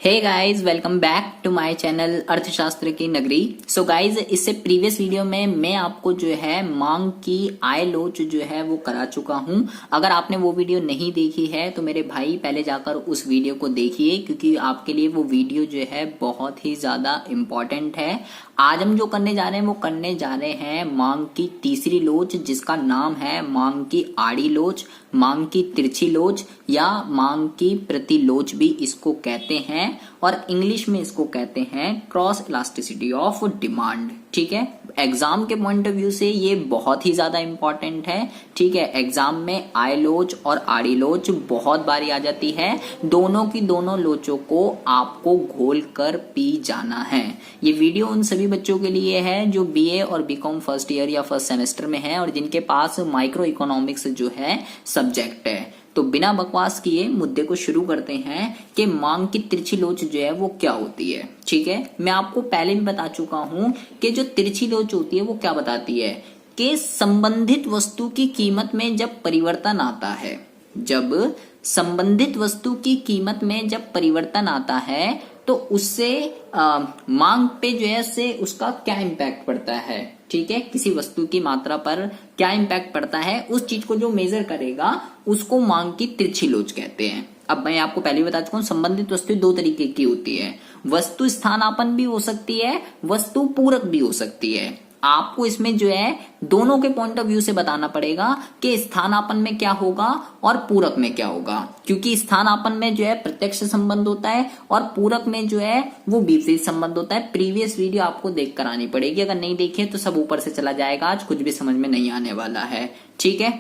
Hey guys, welcome back to my channel अर्थशास्त्र की नगरी। सो गाइस, इससे प्रीवियस वीडियो में मैं आपको जो है मांग की आय लोच जो है वो करा चुका हूं। अगर आपने वो वीडियो नहीं देखी है तो मेरे भाई पहले जाकर उस वीडियो को देखिए, क्योंकि आपके लिए वो वीडियो जो है बहुत ही ज्यादा इम्पोर्टेंट है। आज हम जो करने जा रहे हैं वो करने जा रहे हैं मांग की तीसरी लोच, जिसका नाम है मांग की आड़ी लोच, मांग की तिरछी लोच या मांग की प्रतिलोच भी इसको कहते हैं, और इंग्लिश में इसको कहते हैं क्रॉस इलास्टिसिटी ऑफ डिमांड। ठीक है, एग्जाम के पॉइंट ऑफ व्यू से ये बहुत ही ज्यादा इंपॉर्टेंट है। ठीक है, एग्जाम में आय लोच और आड़ी लोच बहुत बारी आ जाती है। दोनों की दोनों लोचों को आपको घोल कर पी जाना है। ये वीडियो उन सभी बच्चों के लिए है जो बीए और बीकॉम फर्स्ट ईयर या फर्स्ट सेमेस्टर में है और जिनके पास माइक्रो इकोनॉमिक्स जो है सब्जेक्ट है। तो बिना बकवास किए मुद्दे को शुरू करते हैं कि मांग की तिरछी लोच जो है वो क्या होती है। ठीक है, मैं आपको पहले भी बता चुका हूं कि जो तिरछी लोच होती है वो क्या बताती है कि संबंधित वस्तु की कीमत में जब परिवर्तन आता है, जब संबंधित वस्तु की कीमत में जब परिवर्तन आता है तो उससे मांग पे जो है से उसका क्या इम्पैक्ट पड़ता है। ठीक है, किसी वस्तु की मात्रा पर क्या इम्पैक्ट पड़ता है, उस चीज को जो मेजर करेगा उसको मांग की तिरछी लोच कहते हैं। अब मैं आपको पहले बता चुका हूं, संबंधित वस्तु दो तरीके की होती है। वस्तु स्थानापन्न भी हो सकती है, वस्तु पूरक भी हो सकती है। आपको इसमें जो है दोनों के पॉइंट ऑफ व्यू से बताना पड़ेगा कि स्थानापन्न में क्या होगा और पूरक में क्या होगा, क्योंकि स्थानापन्न में जो है प्रत्यक्ष संबंध होता है और पूरक में जो है वो विपरीत संबंध होता है। प्रीवियस वीडियो आपको देख कर आनी पड़ेगी, अगर नहीं देखे तो सब ऊपर से चला जाएगा, आज कुछ भी समझ में नहीं आने वाला है। ठीक है,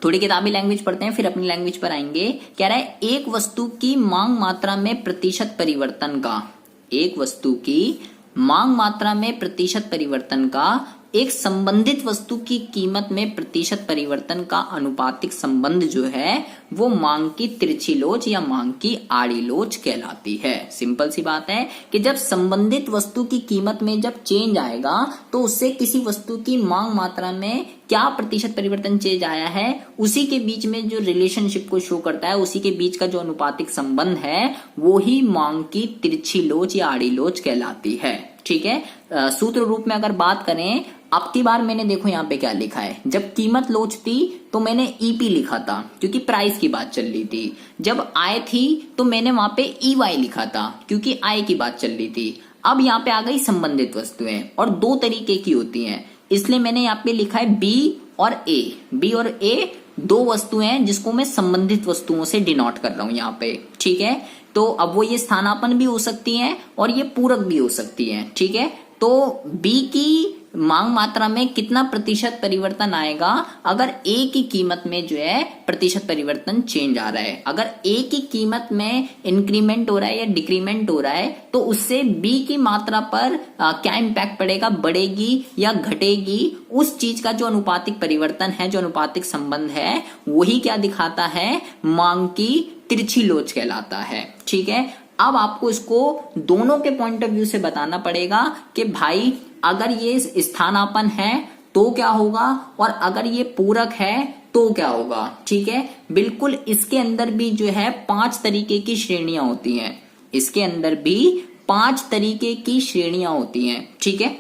थोड़ी किताबी लैंग्वेज पढ़ते हैं फिर अपनी लैंग्वेज पर आएंगे। कह रहा है एक वस्तु की मांग मात्रा में प्रतिशत परिवर्तन का, एक वस्तु की मांग मात्रा में प्रतिशत परिवर्तन का एक संबंधित वस्तु की कीमत में प्रतिशत परिवर्तन का अनुपातिक संबंध जो है वो मांग की तिरछी लोच या मांग की आड़ी लोच कहलाती है। सिंपल सी बात है कि जब संबंधित वस्तु की कीमत में जब चेंज आएगा तो उससे किसी वस्तु की मांग मात्रा में क्या प्रतिशत परिवर्तन चेंज आया है, उसी के बीच में जो रिलेशनशिप को शो करता है, उसी के बीच का जो अनुपातिक संबंध है वो ही मांग की तिरछी लोच या आड़ी लोच कहलाती है। ठीक है, सूत्र रूप में अगर बात करें, अब की बार मैंने देखो यहाँ पे क्या लिखा है, जब कीमत लोच थी तो मैंने ईपी लिखा था क्योंकि प्राइस की बात चल रही थी। जब आय थी तो मैंने वहां पे ईवाई लिखा था क्योंकि आय की बात चल रही थी। अब यहाँ पे आ गई संबंधित वस्तुएं और दो तरीके की होती हैं, इसलिए मैंने यहाँ पे लिखा है बी और ए। बी और ए दो वस्तुएं हैं जिसको मैं संबंधित वस्तुओं से डिनोट कर रहा हूं यहाँ पे। ठीक है, तो अब वो ये स्थानापन्न भी हो सकती हैं और ये पूरक भी हो सकती हैं। ठीक है, तो बी की मांग मात्रा में कितना प्रतिशत परिवर्तन आएगा अगर ए की कीमत में जो है प्रतिशत परिवर्तन चेंज आ रहा है। अगर ए की कीमत में इंक्रीमेंट हो रहा है या डिक्रीमेंट हो रहा है तो उससे बी की मात्रा पर क्या इम्पैक्ट पड़ेगा, बढ़ेगी या घटेगी, उस चीज का जो अनुपातिक परिवर्तन है, जो अनुपातिक संबंध है, वही क्या दिखाता है, मांग की तिरछी लोच कहलाता है। ठीक है, अब आपको इसको दोनों के पॉइंट ऑफ व्यू से बताना पड़ेगा कि भाई अगर ये स्थानापन्न है तो क्या होगा और अगर ये पूरक है तो क्या होगा। ठीक है, बिल्कुल इसके अंदर भी जो है 5 तरीके की श्रेणियां होती हैं, इसके अंदर भी 5 तरीके की श्रेणियां होती हैं। ठीक है,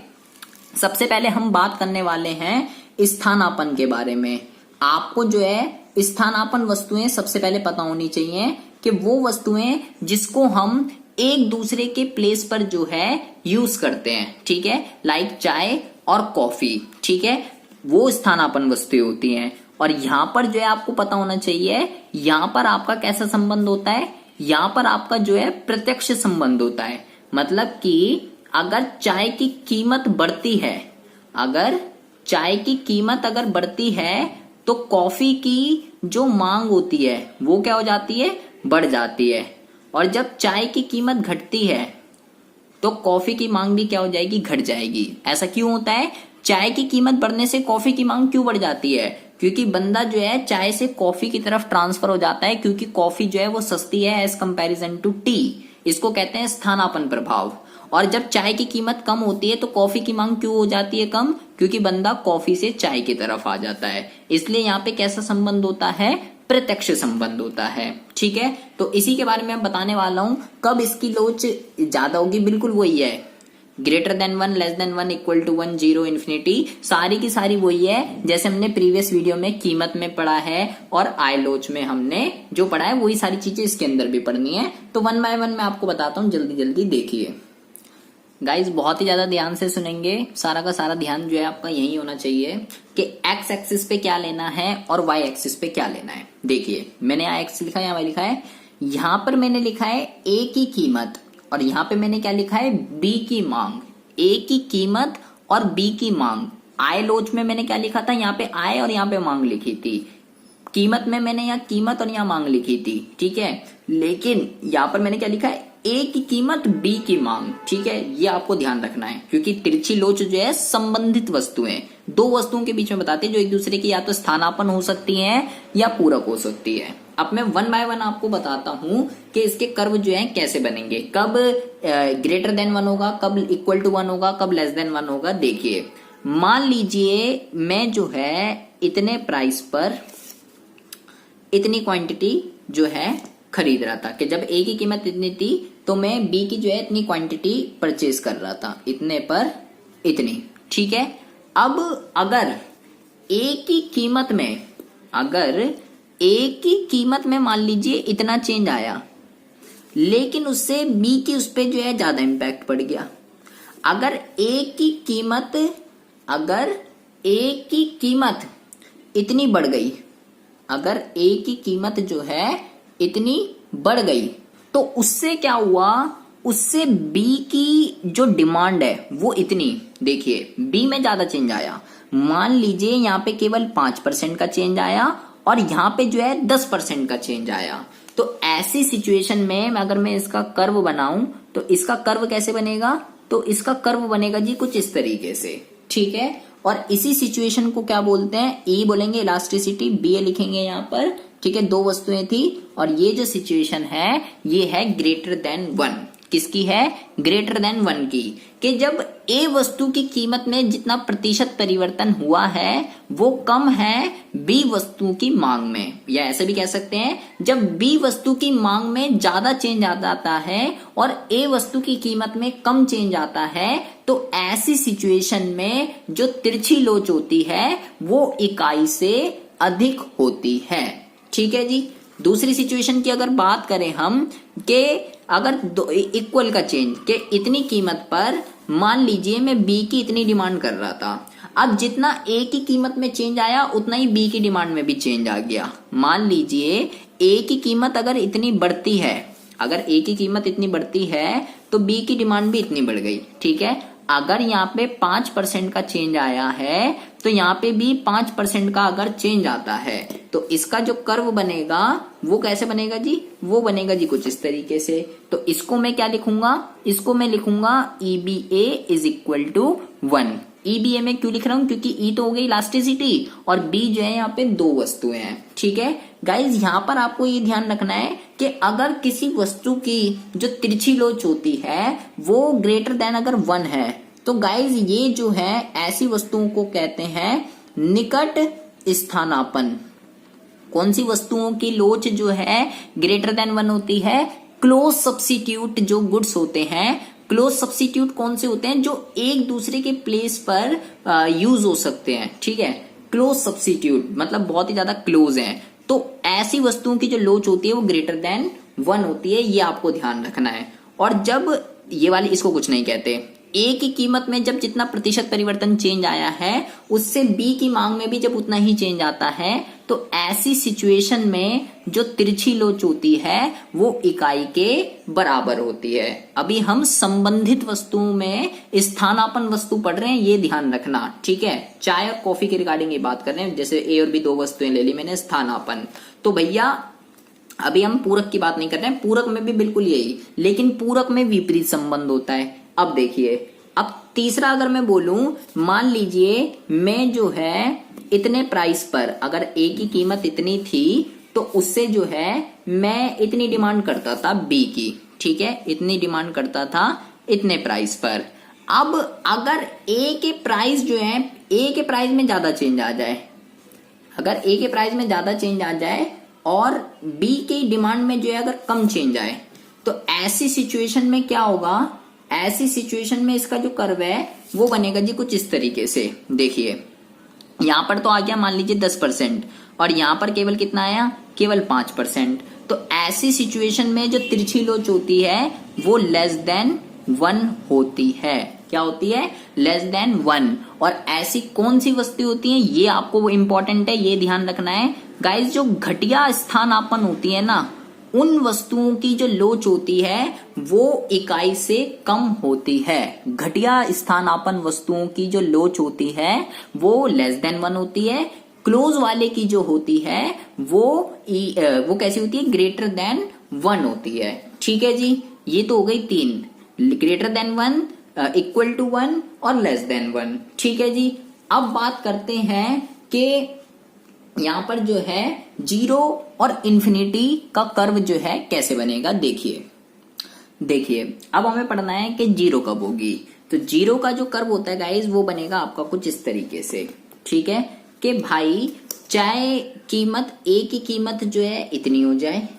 सबसे पहले हम बात करने वाले हैं स्थानापन्न के बारे में। आपको जो है स्थानापन्न वस्तुएं सबसे पहले पता होनी चाहिए कि वो वस्तुएं जिसको हम एक दूसरे के प्लेस पर जो है यूज करते हैं। ठीक है, लाइक चाय और कॉफी। ठीक है, वो स्थानापन्न वस्तुएं होती हैं। और यहां पर जो है आपको पता होना चाहिए, यहां पर आपका कैसा संबंध होता है, यहां पर आपका जो है प्रत्यक्ष संबंध होता है। मतलब कि अगर चाय की कीमत बढ़ती है, अगर चाय की कीमत अगर बढ़ती है तो कॉफी की जो मांग होती है वो क्या हो जाती है, बढ़ जाती है। और जब चाय की कीमत घटती है तो कॉफी की मांग भी क्या हो जाएगी, घट जाएगी। ऐसा क्यों होता है, चाय की कीमत बढ़ने से कॉफी की मांग क्यों बढ़ जाती है, क्योंकि बंदा जो है चाय से कॉफी की तरफ ट्रांसफर हो जाता है, क्योंकि कॉफी जो है वो सस्ती है एज कंपैरिजन टू टी। इसको कहते हैं स्थानापन्न प्रभाव। और जब चाय की कीमत कम होती है तो कॉफी की मांग क्यों हो जाती है कम, क्योंकि बंदा कॉफी से चाय की तरफ आ जाता है। इसलिए यहाँ पे कैसा संबंध होता है, प्रत्यक्ष संबंध होता है। ठीक है, तो इसी के बारे में मैं बताने वाला हूं। कब इसकी लोच ज्यादा होगी, बिल्कुल वही है, greater than 1, less than 1, equal to 1, 0, infinity, सारी की सारी वही है जैसे हमने प्रीवियस वीडियो में कीमत में पढ़ा है और आई लोच में हमने जो पढ़ा है वही सारी चीजें इसके अंदर भी पढ़नी है। तो 1 बाय 1 मैं आपको बताता हूं, जल्दी जल्दी देखिए गाइज, बहुत ही ज्यादा ध्यान से सुनेंगे, सारा का सारा ध्यान जो है आपका यही होना चाहिए कि एक्स एक्सिस पे क्या लेना है और वाई एक्सिस पे क्या लेना है। देखिए मैंने यहाँ एक्स लिखा है, यहाँ वाई लिखा है, यहाँ पर मैंने लिखा है ए की कीमत और यहाँ पे मैंने क्या लिखा है, बी की मांग। ए की कीमत और बी की मांग। आय लोच में मैंने क्या लिखा था, यहाँ पे आय और यहाँ पे मांग लिखी थी। कीमत में मैंने यहाँ कीमत और यहाँ मांग लिखी थी। ठीक है, लेकिन यहाँ पर मैंने क्या लिखा है, ए की कीमत बी की मांग। ठीक है, ये आपको ध्यान रखना है क्योंकि तिरछी लोच जो है संबंधित वस्तुएं, दो वस्तुओं के बीच में बताते हैं जो एक दूसरे की या तो स्थानापन्न हो सकती हैं या पूरक हो सकती है। अब मैं 1 बाय 1 आपको बताता हूं कि इसके कर्व जो है कैसे बनेंगे, कब ग्रेटर देन 1 होगा, कब इक्वल टू 1 होगा, कब लेस देन 1 होगा। देखिए मान लीजिए मैं जो है इतने प्राइस पर इतनी क्वांटिटी जो है खरीद रहा था, कि जब ए की कीमत इतनी थी तो मैं बी की जो है इतनी क्वांटिटी परचेज कर रहा था, इतने पर इतनी। ठीक है, अब अगर ए की कीमत में, अगर ए की कीमत में मान लीजिए इतना चेंज आया, लेकिन उससे बी की उस पर जो है ज्यादा इंपैक्ट पड़ गया। अगर ए की कीमत, अगर ए की कीमत इतनी बढ़ गई, अगर ए की कीमत जो है इतनी बढ़ गई तो उससे क्या हुआ, उससे बी की जो डिमांड है वो इतनी, देखिए बी में ज्यादा चेंज आया। मान लीजिए यहाँ पे केवल 5% का चेंज आया और यहाँ पे जो है 10% का चेंज आया। तो ऐसी सिचुएशन में अगर मैं इसका कर्व बनाऊं तो इसका कर्व कैसे बनेगा, तो इसका कर्व बनेगा जी कुछ इस तरीके से। ठीक है, और इसी सिचुएशन को क्या बोलते हैं, ई बोलेंगे इलास्टिसिटी, बी लिखेंगे यहाँ पर। ठीक है, दो वस्तुएं थी और ये जो सिचुएशन है ये है ग्रेटर देन 1। किसकी है, ग्रेटर देन 1 की, कि जब ए वस्तु की कीमत में जितना प्रतिशत परिवर्तन हुआ है वो कम है बी वस्तु की मांग में, या ऐसे भी कह सकते हैं जब बी वस्तु की मांग में ज्यादा चेंज आ जाता है और ए वस्तु की कीमत में कम चेंज आता है, तो ऐसी सिचुएशन में जो तिरछी लोच होती है वो इकाई से अधिक होती है। ठीक है जी, दूसरी सिचुएशन की अगर बात करें हम, कि अगर इक्वल का चेंज, के इतनी कीमत पर मान लीजिए मैं बी की इतनी डिमांड कर रहा था, अब जितना ए की कीमत में चेंज आया उतना ही बी की डिमांड में भी चेंज आ गया। मान लीजिए ए की कीमत अगर इतनी बढ़ती है, अगर ए की कीमत इतनी बढ़ती है तो बी की डिमांड भी इतनी बढ़ गई। ठीक है, अगर यहाँ पे 5% का चेंज आया है तो यहाँ पे भी 5% का अगर चेंज आता है तो इसका जो कर्व बनेगा वो कैसे बनेगा जी, वो बनेगा जी कुछ इस तरीके से। तो इसको मैं क्या लिखूंगा, इसको मैं लिखूंगा EBA is equal to 1। EBA में क्यों लिख रहा हूं, क्योंकि E तो हो गई इलास्टिसिटी और B जो है यहाँ पे दो वस्तुएं हैं। ठीक है गाइज, यहाँ पर आपको ये ध्यान रखना है कि अगर किसी वस्तु की जो तिरछी लोच होती है वो ग्रेटर देन अगर 1 है तो गाइज ये जो है ऐसी वस्तुओं को कहते हैं निकट स्थानापन्न। कौन सी वस्तुओं की लोच जो है ग्रेटर देन 1 होती है, क्लोज सब्स्टिट्यूट जो गुड्स होते हैं। क्लोज सब्स्टिट्यूट कौन से होते हैं, जो एक दूसरे के प्लेस पर यूज हो सकते हैं। ठीक है, क्लोज सब्स्टिट्यूट मतलब बहुत ही ज्यादा क्लोज हैं, तो ऐसी वस्तुओं की जो लोच होती है वो ग्रेटर देन 1 होती है, ये आपको ध्यान रखना है। और जब ये वाली, इसको कुछ नहीं कहते, ए की कीमत में जब जितना प्रतिशत परिवर्तन चेंज आया है उससे बी की मांग में भी जब उतना ही चेंज आता है तो ऐसी सिचुएशन में जो तिरछी लोच होती है वो इकाई के बराबर होती है। अभी हम संबंधित वस्तुओं में स्थानापन्न वस्तु पढ़ रहे हैं, ये ध्यान रखना। ठीक है, चाय और कॉफी के रिगार्डिंग ये बात कर रहे हैं, जैसे ए और बी दो वस्तुएं ले ली मैंने, स्थानापन्न। तो भैया अभी हम पूरक की बात नहीं कर रहे हैं, पूरक में भी बिल्कुल यही, लेकिन पूरक में विपरीत संबंध होता है। अब देखिए, अब तीसरा अगर मैं बोलूं, मान लीजिए मैं जो है इतने प्राइस पर, अगर ए की कीमत इतनी थी तो उससे जो है मैं इतनी डिमांड करता था बी की। ठीक है, इतनी डिमांड करता था इतने प्राइस पर। अब अगर ए के प्राइस जो है, ए के प्राइस में ज्यादा चेंज आ जाए, अगर ए के प्राइस में ज्यादा चेंज आ जाए और बी की डिमांड में जो है अगर कम चेंज आए तो ऐसी सिचुएशन में क्या होगा, ऐसी सिचुएशन में इसका जो कर्व है वो बनेगा जी कुछ इस तरीके से। देखिए यहां पर तो आ गया मान लीजिए 10% और यहां पर केवल कितना आया, केवल 5%। तो ऐसी सिचुएशन में जो तिरछी लोच होती है वो लेस देन 1 होती है। क्या होती है, लेस देन 1। और ऐसी कौन सी वस्तु होती है ये आपको इंपॉर्टेंट है, ये ध्यान रखना है गाइस। जो घटिया स्थानापन्न होती है ना, उन वस्तुओं की जो लोच होती है वो इकाई से कम होती है। घटिया स्थानापन्न वस्तुओं की जो लोच होती है वो लेस देन 1 होती है। क्लोज वाले की जो होती है वो कैसी होती है, ग्रेटर देन 1 होती है। ठीक है जी, ये तो हो गई 3, ग्रेटर देन 1, इक्वल टू 1 और लेस देन 1। ठीक है जी, अब बात करते हैं कि यहां पर जो है 0 और इन्फिनिटी का कर्व जो है कैसे बनेगा। देखिए अब हमें पढ़ना है कि 0 कब होगी। तो 0 का जो कर्व होता है गाइस वो बनेगा आपका कुछ इस तरीके से। ठीक है, कि भाई चाहे कीमत ए की कीमत जो है इतनी हो जाए,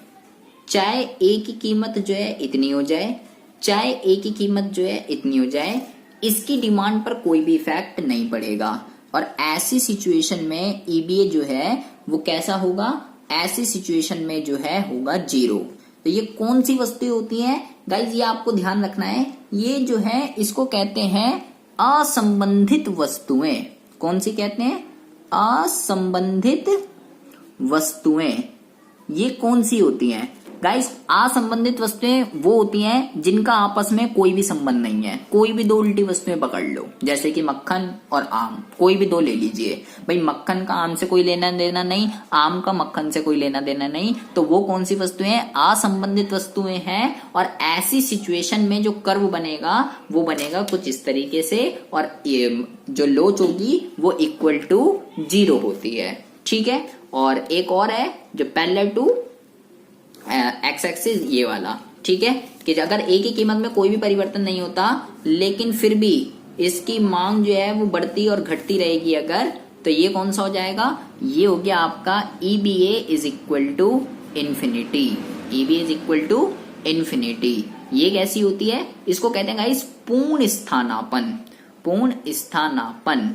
चाहे ए की कीमत जो है इतनी हो जाए, चाहे ए की कीमत जो है इतनी हो जाए, इसकी डिमांड पर कोई भी इफेक्ट नहीं पड़ेगा। और ऐसी सिचुएशन में ईबीए जो है वो कैसा होगा, ऐसी सिचुएशन में जो है होगा 0। तो ये कौन सी वस्तुएं होती हैं गाइज, ये आपको ध्यान रखना है। ये जो है इसको कहते हैं असंबंधित वस्तुएं। कौन सी कहते हैं, असंबंधित वस्तुएं। ये कौन सी होती हैं गाइस, असंबंधित वस्तुएं वो होती हैं जिनका आपस में कोई भी संबंध नहीं है। कोई भी 2 उल्टी वस्तुएं पकड़ लो, जैसे कि मक्खन और आम, कोई भी 2 ले लीजिए। भाई मक्खन का आम से कोई लेना देना नहीं, आम का मक्खन से कोई लेना देना नहीं, तो वो कौन सी वस्तुएं, असंबंधित वस्तुएं हैं। और ऐसी सिचुएशन में जो कर्व बनेगा वो बनेगा कुछ इस तरीके से, और ये जो लोच होगी वो इक्वल टू 0 होती है। ठीक है, और एक और है जो पैरेलल टू एक्स एक्सिस, ये वाला। ठीक है, कि अगर ए की कीमत में कोई भी परिवर्तन नहीं होता लेकिन फिर भी इसकी मांग जो है वो बढ़ती और घटती रहेगी अगर, तो ये कौन सा हो जाएगा, ये हो गया आपका EBA is equal to infinity. EBA is equal to infinity. ये कैसी होती है, इसको कहते हैं गाइस पूर्ण स्थानापन्न। पूर्ण स्थानापन्न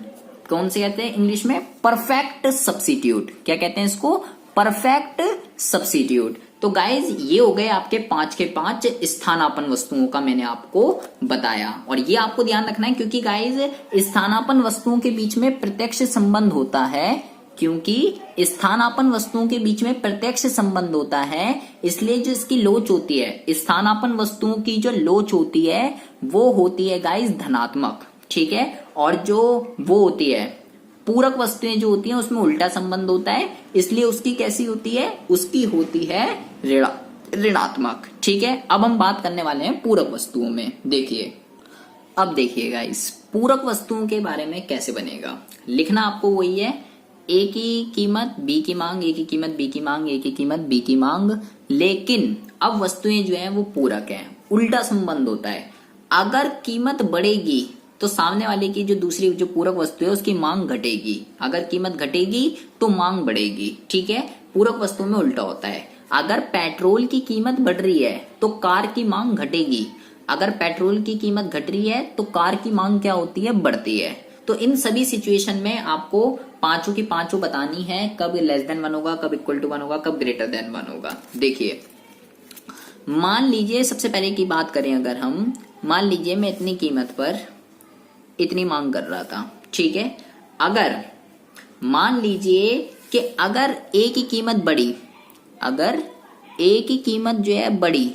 कौन से कहते हैं इंग्लिश में, परफेक्ट सब्स्टिट्यूट। क्या कहते हैं इसको, परफेक्ट सब्स्टिट्यूट। तो गाइज ये हो गए आपके 5 के 5 स्थानापन्न वस्तुओं का मैंने आपको बताया। और ये आपको ध्यान रखना है क्योंकि गाइज स्थानापन्न वस्तुओं के बीच में प्रत्यक्ष संबंध होता है, क्योंकि स्थानापन्न वस्तुओं के बीच में प्रत्यक्ष संबंध होता है, इसलिए जो इसकी लोच होती है, स्थानापन्न वस्तुओं की जो लोच होती है वो होती है गाइज धनात्मक। ठीक है, और जो वो होती है पूरक वस्तुएं जो होती हैं उसमें उल्टा संबंध होता है, इसलिए उसकी कैसी होती है, उसकी होती है ऋणात्मक। ठीक है, अब हम बात करने वाले हैं पूरक वस्तुओं में। अब देखिए गाइस, पूरक वस्तुओं के बारे में कैसे बनेगा। लिखना आपको वही है, ए की कीमत बी की मांग, ए की कीमत बी की मांग, ए की कीमत बी की मांग। लेकिन अब वस्तुएं जो है वो पूरक है, उल्टा संबंध होता है। अगर कीमत बढ़ेगी तो सामने वाले की जो दूसरी जो पूरक वस्तु है उसकी मांग घटेगी, अगर कीमत घटेगी तो मांग बढ़ेगी। ठीक है, पूरक वस्तु में उल्टा होता है। अगर पेट्रोल की कीमत बढ़ रही है तो कार की मांग घटेगी, अगर पेट्रोल की कीमत घट रही है तो कार की मांग क्या होती है, बढ़ती है। तो इन सभी सिचुएशन में आपको पांचों की पांचों बतानी है, कब लेस देन 1 होगा, कब इक्वल टू 1 होगा, कब ग्रेटर देन 1 होगा। देखिए मान लीजिए सबसे पहले की बात करें, अगर हम मान लीजिए मैं इतनी कीमत पर इतनी मांग कर रहा था। ठीक है, अगर मान लीजिए कि अगर ए की कीमत बढ़ी, अगर ए की कीमत जो है बढ़ी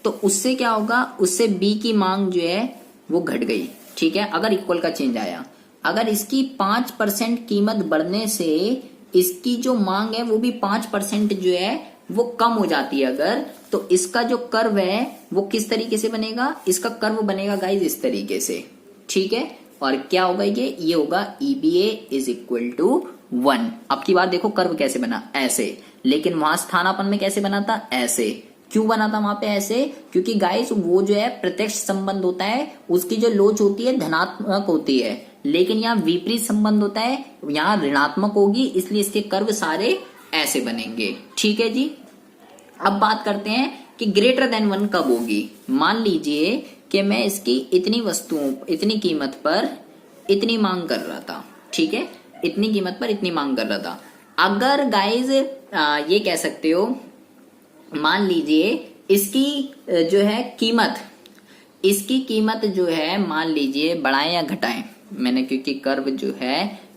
तो उससे क्या होगा, उससे बी की मांग जो है वो घट गई। ठीक है, अगर इक्वल का चेंज आया, अगर इसकी 5% कीमत बढ़ने से इसकी जो मांग है वो भी 5% जो है वो कम हो जाती है अगर, तो इसका जो कर्व है वो किस तरीके से बनेगा, इसका कर्व बनेगा गाइज इस तरीके से। ठीक है, और क्या होगा, ये होगा ईबीए इज इक्वल टू 1। अब की बात देखो कर्व कैसे बना, ऐसे, लेकिन वहां स्थानापन्न में कैसे बना था, ऐसे। क्यों बना था वहां पे ऐसे, क्योंकि गाइस वो जो है प्रत्यक्ष संबंध होता है, उसकी जो लोच होती है धनात्मक होती है, लेकिन यहाँ विपरीत संबंध होता है, यहाँ ऋणात्मक होगी, इसलिए इसके कर्व सारे ऐसे बनेंगे। ठीक है जी। अब बात करते हैं कि ग्रेटर देन 1 कब होगी। मान लीजिए कि मैं इसकी इतनी वस्तुओं, इतनी कीमत पर इतनी मांग कर रहा था। ठीक है, इतनी कीमत पर इतनी मांग कर रहा था। अगर गाइज ये कह सकते हो, मान लीजिए इसकी जो है कीमत, इसकी कीमत जो है मान लीजिए बढ़ाएं या घटाएं, मैंने क्योंकि कर्व जो है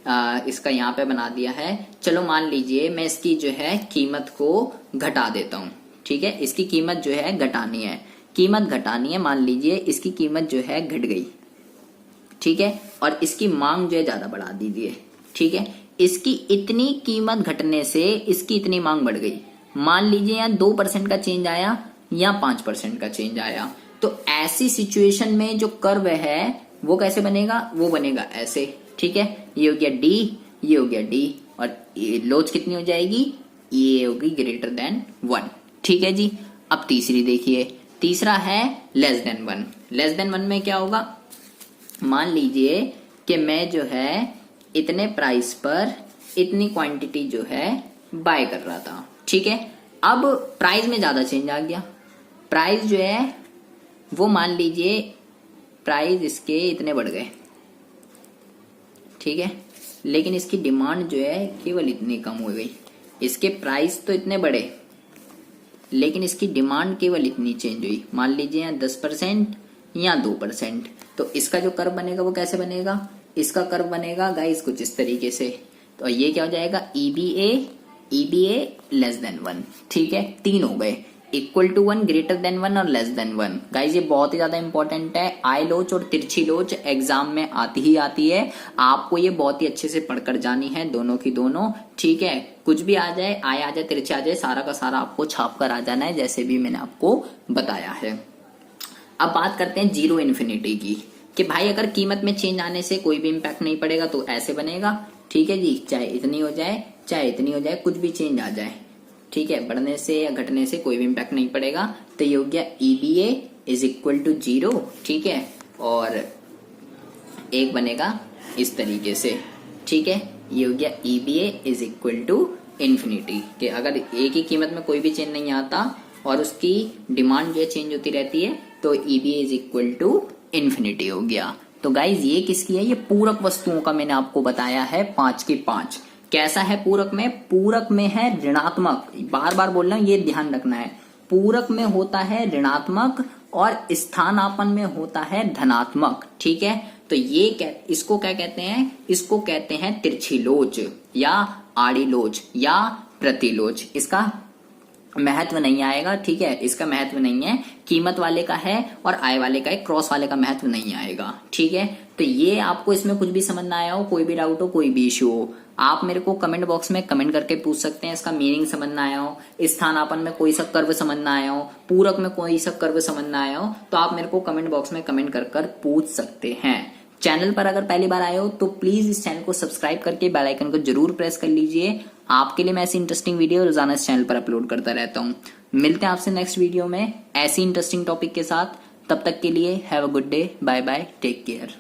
इसका यहाँ पे बना दिया है। चलो मान लीजिए मैं इसकी जो है कीमत को घटा देता हूँ। ठीक है, इसकी कीमत जो है घटानी है, कीमत घटानी है। मान लीजिए इसकी कीमत जो है घट गई। ठीक है, और इसकी मांग जो है ज्यादा बढ़ा दीजिए। ठीक है, इसकी इतनी कीमत घटने से इसकी इतनी मांग बढ़ गई। मान लीजिए यहाँ 2% का चेंज आया या 5% का चेंज आया। तो ऐसी सिचुएशन में जो कर्व है वो कैसे बनेगा, वो बनेगा ऐसे। ठीक है, ये हो गया डी, ये हो गया डी, और लोच कितनी हो जाएगी, ये होगी ग्रेटर देन 1। ठीक है जी। अब तीसरी देखिए, तीसरा है लेस देन 1। लेस देन 1 में क्या होगा, मान लीजिए कि मैं जो है इतने प्राइस पर इतनी क्वांटिटी जो है बाय कर रहा था। ठीक है, अब प्राइस में ज्यादा चेंज आ गया। प्राइस जो है वो मान लीजिए प्राइस इसके इतने बढ़ गए। ठीक है, लेकिन इसकी डिमांड जो है केवल इतनी कम हो गई। इसके प्राइस तो इतने बढ़े लेकिन इसकी डिमांड केवल इतनी चेंज हुई। मान लीजिए यहाँ 10% या 2%। तो इसका जो कर्व बनेगा वो कैसे बनेगा, इसका कर्व बनेगा गाइस कुछ इस तरीके से। तो ये क्या हो जाएगा, EBA लेस देन 1। ठीक है, 3 हो गए, इक्वल टू 1, ग्रेटर देन 1 और लेस देन 1। गाइस ये बहुत ही ज्यादा इंपॉर्टेंट है। आई लोच और तिरछी लोच एग्जाम में आती ही आती है, आपको ये बहुत ही अच्छे से पढ़कर जानी है, दोनों की दोनों। ठीक है, कुछ भी आ जाए, आए आ जाए, तिरछे आ जाए, सारा का सारा आपको छाप कर आ जाना है, जैसे भी मैंने आपको बताया है। अब बात करते हैं जीरो इन्फिनिटी की, कि भाई अगर कीमत में चेंज आने से कोई भी इम्पैक्ट नहीं पड़ेगा तो ऐसे बनेगा। ठीक है जी, चाहे इतनी हो जाए चाहे इतनी हो जाए, कुछ भी चेंज आ जाए। ठीक है, बढ़ने से या घटने से कोई भी इम्पैक्ट नहीं पड़ेगा। तो ये हो गया EBA इज इक्वल टू 0। ठीक है, और एक बनेगा इस तरीके से। ठीक है, ये हो गया EBA is equal to infinity, कि अगर एक ही कीमत में कोई भी चेंज नहीं आता और उसकी डिमांड जो है चेंज होती रहती है तो EBA is equal to infinity हो गया। तो गाइज ये किसकी है, ये पूरक वस्तुओं का मैंने आपको बताया है 5 के 5। कैसा है पूरक में, पूरक में है ऋणात्मक, बार बार बोल रहा हूं ये ध्यान रखना है। पूरक में होता है ऋणात्मक और स्थानापन्न में होता है धनात्मक। ठीक है, तो ये इसको क्या कहते हैं, इसको कहते हैं तिरछी लोच या आड़ी लोच या प्रतिलोच। इसका महत्व नहीं आएगा। ठीक है, इसका महत्व नहीं है, कीमत वाले का है और आय वाले का है, क्रॉस वाले का महत्व नहीं आएगा। ठीक है, तो ये आपको इसमें कुछ भी समझ ना आया हो, कोई भी डाउट हो, कोई भी इश्यू हो, आप मेरे को कमेंट बॉक्स में कमेंट करके पूछ सकते हैं। इसका मीनिंग समझ ना आया हो, स्थानापन्न में कोई सा कर्व समझ ना आया हो, पूरक में कोई सा कर्व समझ ना आया हो, तो आप मेरे को कमेंट बॉक्स में कमेंट कर कर पूछ सकते हैं। चैनल पर अगर पहली बार आए हो तो प्लीज इस चैनल को सब्सक्राइब करके बेल आइकन को जरूर प्रेस कर लीजिए। आपके लिए मैं ऐसी इंटरेस्टिंग वीडियो रोजाना इस चैनल पर अपलोड करता रहता हूँ। मिलते हैं आपसे नेक्स्ट वीडियो में ऐसी इंटरेस्टिंग टॉपिक के साथ। तब तक के लिए have a good day, bye bye, take care.